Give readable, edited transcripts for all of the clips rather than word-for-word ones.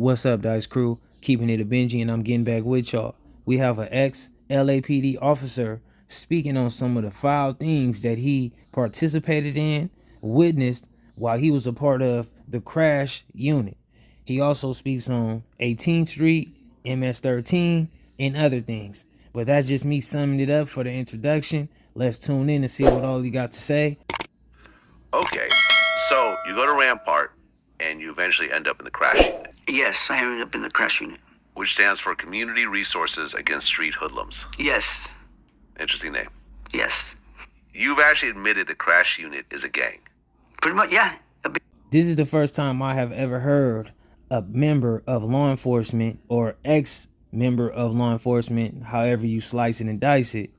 What's up, Dice Crew? Keeping it a Benji, and I'm getting back with y'all. We have an ex-LAPD officer speaking on some of the foul things that he participated in, witnessed while he was a part of the crash unit. He also speaks on 18th Street, MS-13, and other things. But that's just me summing it up for the introduction. Let's tune in and see what all he got to say. Okay, so you go to Rampart, and you eventually end up in the crash unit. Yes, I ended up in the crash unit. Which stands for Community Resources Against Street Hoodlums. Yes. Interesting name. Yes. You've actually admitted the crash unit is a gang. Pretty much, yeah. This is the first time I have ever heard a member of law enforcement or ex-member of law enforcement, however you slice it and dice it,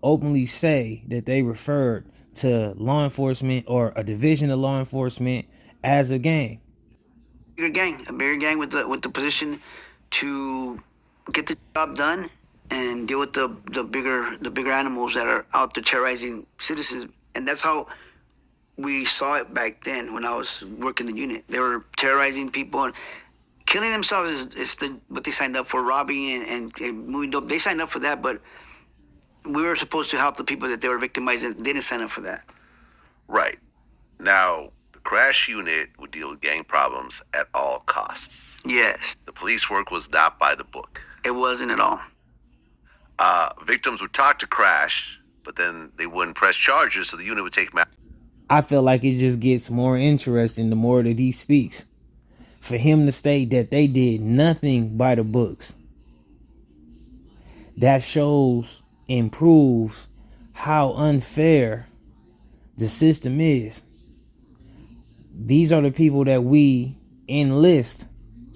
openly say that they referred to law enforcement or a division of law enforcement as a gang. A bigger gang with the position to get the job done and deal with the bigger animals that are out there terrorizing citizens. And that's how we saw it back then when I was working the unit. They were terrorizing people and killing themselves is what they signed up for, robbing and moving dope. They signed up for that, but we were supposed to help the people that they were victimizing. They didn't sign up for that. Right. Now, the crash unit would deal with gang problems at all costs. Yes. The police work was not by the book. It wasn't at all. Victims would talk to Crash, but then they wouldn't press charges, so the unit would take matters. I feel like it just gets more interesting the more that he speaks. For him to state that they did nothing by the books, that shows and proves how unfair the system is. These are the people that we enlist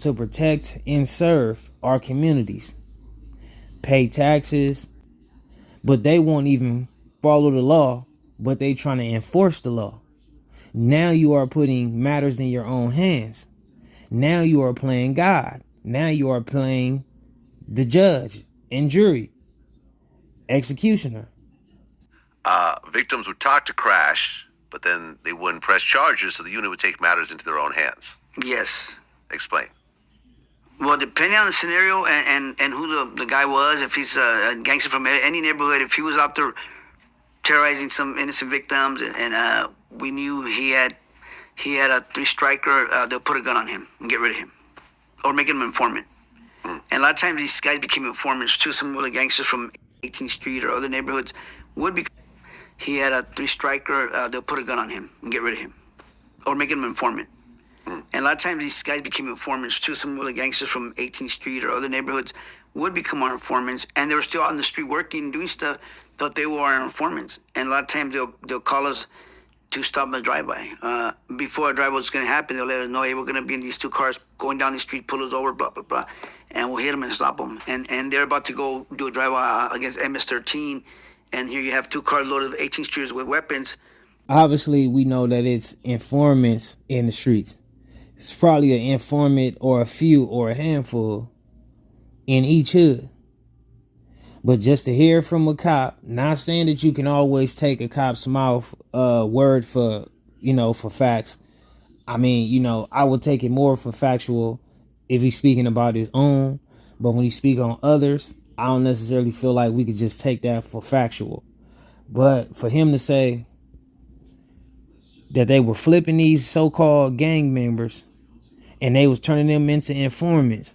to protect and serve our communities, pay taxes, but they won't even follow the law, but they trying to enforce the law. Now you are putting matters in your own hands. Now you are playing God. Now you are playing the judge and jury, executioner. Victims would talk to Crash, but then they wouldn't press charges, so the unit would take matters into their own hands. Yes. Explain. Well, depending on the scenario and who the guy was, if he's a gangster from any neighborhood, if he was out there terrorizing some innocent victims, and we knew he had a three-striker, they'll put a gun on him and get rid of him, or make him an informant. And a lot of times these guys became informants too. Some of the gangsters from 18th Street or other neighborhoods would be. He had a three-striker, they'll put a gun on him and get rid of him, or make him an informant. And a lot of times these guys became informants too. Some of the gangsters from 18th Street or other neighborhoods would become our informants, and they were still out on the street working, doing stuff, thought they were our informants. And a lot of times they'll call us to stop a drive-by. Before a drive-by was going to happen, they'll let us know, hey, we're going to be in these two cars going down the street, pull us over, blah, blah, blah. And we'll hit them and stop them. And they're about to go do a drive-by against MS-13, and here you have two cars loaded of 18th Streeters with weapons. Obviously, we know that it's informants in the streets. It's probably an informant or a few or a handful in each hood. But just to hear from a cop, not saying that you can always take a cop's mouth word for, for facts. I mean, I would take it more for factual if he's speaking about his own. But when he speak on others, I don't necessarily feel like we could just take that for factual. But for him to say that they were flipping these so-called gang members and they was turning them into informants,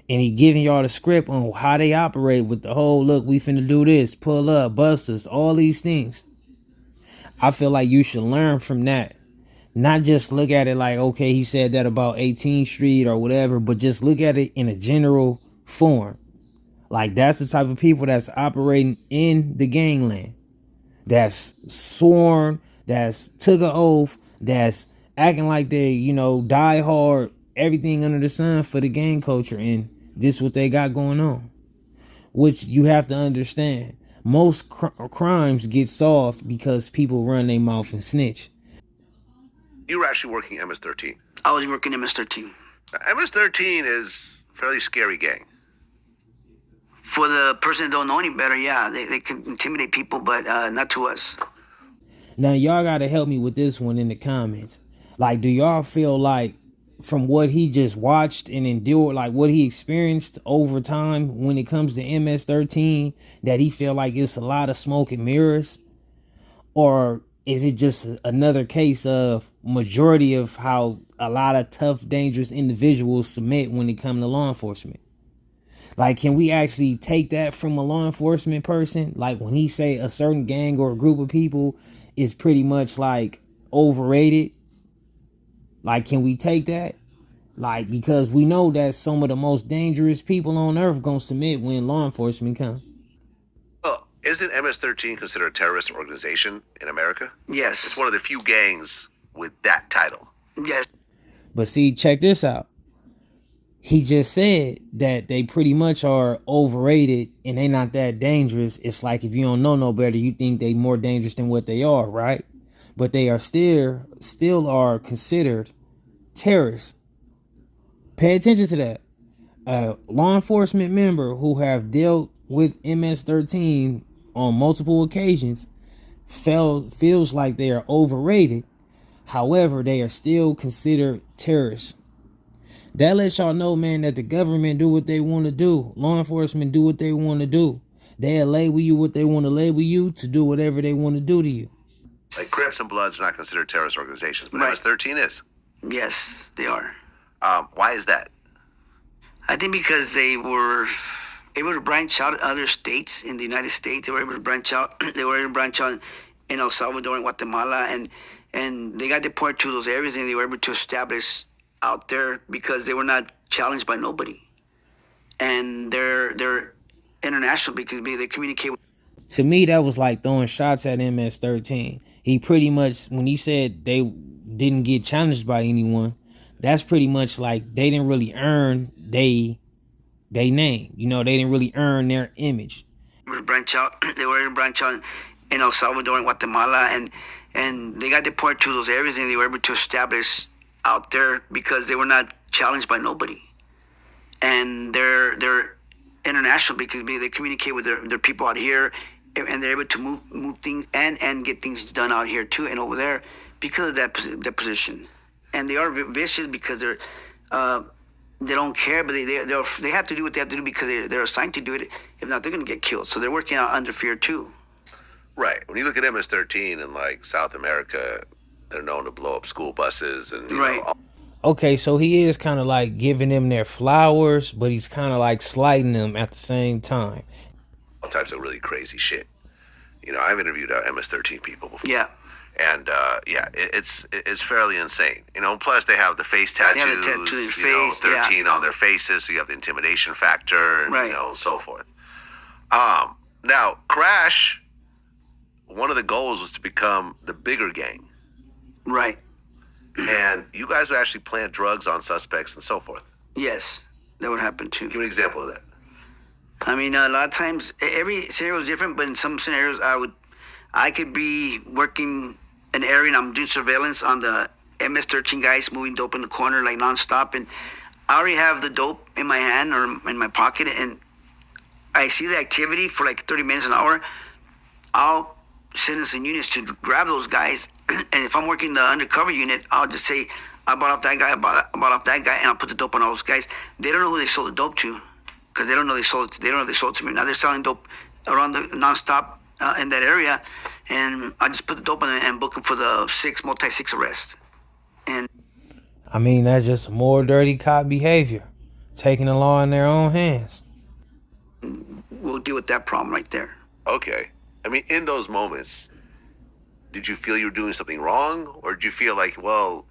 and he giving y'all the script on how they operate with the whole, look, we finna do this, pull up, bust us, all these things. I feel like you should learn from that. Not just look at it like, okay, he said that about 18th Street or whatever, but just look at it in a general form. Like, that's the type of people that's operating in the gangland. That's sworn, that's took an oath, that's acting like they, die hard, everything under the sun for the gang culture. And this is what they got going on. Which you have to understand. Most crimes get solved because people run their mouth and snitch. You were actually working MS-13. I was working MS-13. Now, MS-13 is a fairly scary gang. For the person that don't know any better, yeah, they can intimidate people, but not to us. Now, y'all got to help me with this one in the comments. Like, do y'all feel like from what he just watched and endured, like what he experienced over time when it comes to MS-13, that he feel like it's a lot of smoke and mirrors? Or is it just another case of majority of how a lot of tough, dangerous individuals submit when it comes to law enforcement? Like, can we actually take that from a law enforcement person? Like, when he say a certain gang or a group of people is pretty much like overrated, like, can we take that? Like, because we know that some of the most dangerous people on earth gonna submit when law enforcement come. Well, isn't MS-13 considered a terrorist organization in America? Yes. It's one of the few gangs with that title. Yes. But see, check this out. He just said that they pretty much are overrated and they not that dangerous. It's like if you don't know no better, you think they more dangerous than what they are, right? But they are still are considered terrorists. Pay attention to that. A law enforcement member who have dealt with MS-13 on multiple occasions feels like they are overrated. However, they are still considered terrorists. That lets y'all know, man, that the government do what they want to do. Law enforcement do what they want to do. They'll label you what they want to label you to do whatever they want to do to you. Like Crips and Bloods are not considered terrorist organizations, but Right. MS-13 is. Yes, they are. Why is that? I think because they were able to branch out in other states in the United States. They were able to branch out. They were able to branch out in El Salvador and Guatemala, and they got deported to those areas, and they were able to establish out there because they were not challenged by nobody, and they're international because they communicate with. To me, that was like throwing shots at MS-13. He pretty much, when he said they didn't get challenged by anyone, that's pretty much like they didn't really earn they name. You know, they didn't really earn their image. They were able to branch out. They were able to branch out in El Salvador and Guatemala, and they got deported to those areas, and they were able to establish out there because they were not challenged by nobody, and they're international because they communicate with their people out here, and they're able to move things and get things done out here too and over there because of that position. And they are vicious because they don't care, but they have to do what they have to do because they're assigned to do it. If not, they're going to get killed. So they're working out under fear too. Right. When you look at MS-13 in like South America, they're known to blow up school buses and you Right. know, Okay, so he is kind of like giving them their flowers, but he's kind of like slighting them at the same time. all types of really crazy shit. You know, I've interviewed MS-13 people before. Yeah. And it's fairly insane. You know, plus they have the face tattoos, have the tattoo in their you know, face, 13 on their faces, so you have the intimidation factor, and, Right. you know, and so forth. Now, Crash, one of the goals was to become the bigger gang. Right. And you guys would actually plant drugs on suspects and so forth. Yes, that would happen too. Give me an example of that. I mean, a lot of times every scenario is different, but in some scenarios, I could be working an area and I'm doing surveillance on the MS-13 guys moving dope in the corner like nonstop, and I already have the dope in my hand or in my pocket, and I see the activity for like 30 minutes an hour. I'll send in some units to grab those guys, and if I'm working the undercover unit, I'll just say I bought off that guy, I bought off that guy, and I'll put the dope on all those guys. They don't know who they sold the dope to, because they don't know they sold it to me. Now they're selling dope around the nonstop in that area, and I just put the dope on it and book them for the multi-6 arrest. And I mean, that's just more dirty cop behavior, taking the law in their own hands. we'll deal with that problem right there. Okay. I mean, in those moments, did you feel you were doing something wrong? Or did you feel like, well,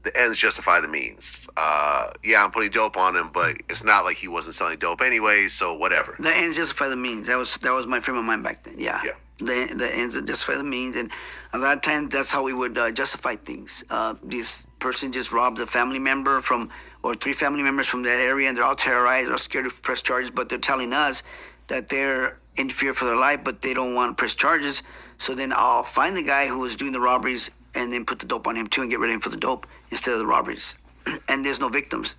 the ends justify the means? Yeah, I'm putting dope on him, but it's not like he wasn't selling dope anyway, so whatever. The ends justify the means. That was my frame of mind back then. Yeah. Yeah. The ends justify the means, and a lot of times that's how we would justify things. This person just robbed a family member or 3 family members from that area, and they're all terrorized, they're scared to press charges, but they're telling us that they're in fear for their life, but they don't want to press charges. So then I'll find the guy who was doing the robberies and then put the dope on him too and get rid of him for the dope instead of the robberies. And there's no victims.